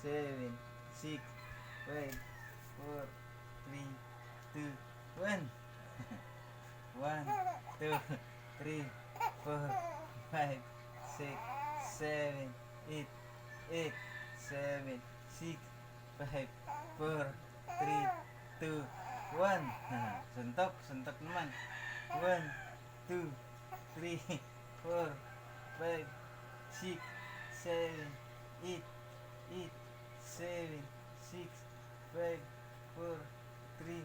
7, 6, 5, 4, 3, 2, 1. 1, 2, 3, 4, 5, 6, 7, 8, 8, 7, 6, 5, 4, 3, 2, 1. Suntok, suntok naman. 1, 2, 3, 4, 5, 6, 7, 8, 8, 7, 6, 5, 4, 3,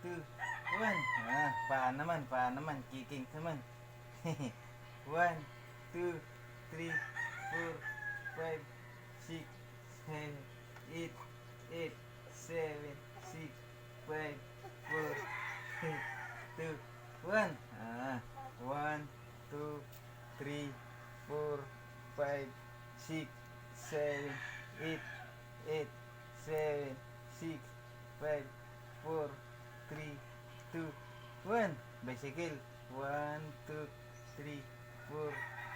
2, 1. Paa naman, kicking naman. 1, 2, 3, 4, 5, 6, 7, 8, 8, 7, 6, 5, 4, 3, 2, 1. 1, 2, 3, 4, 5, 6, 7, 8, 8, 7, 6, 5, 4, 3, 2, 1. Bicycle. 1, 2, 3, 4,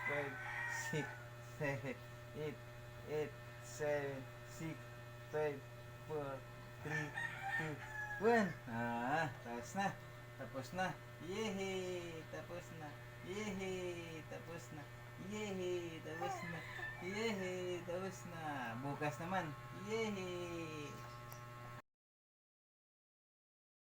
5, 6, 7, 8, 8, 7, 6, 5, 4, 3, 2, 1. Tapos na. Tapos na. Yehey! Tapos na. Yehey! Tapos na. Yehey! Tapos na. Yehey! Tapos na. Bukas naman. Yehey!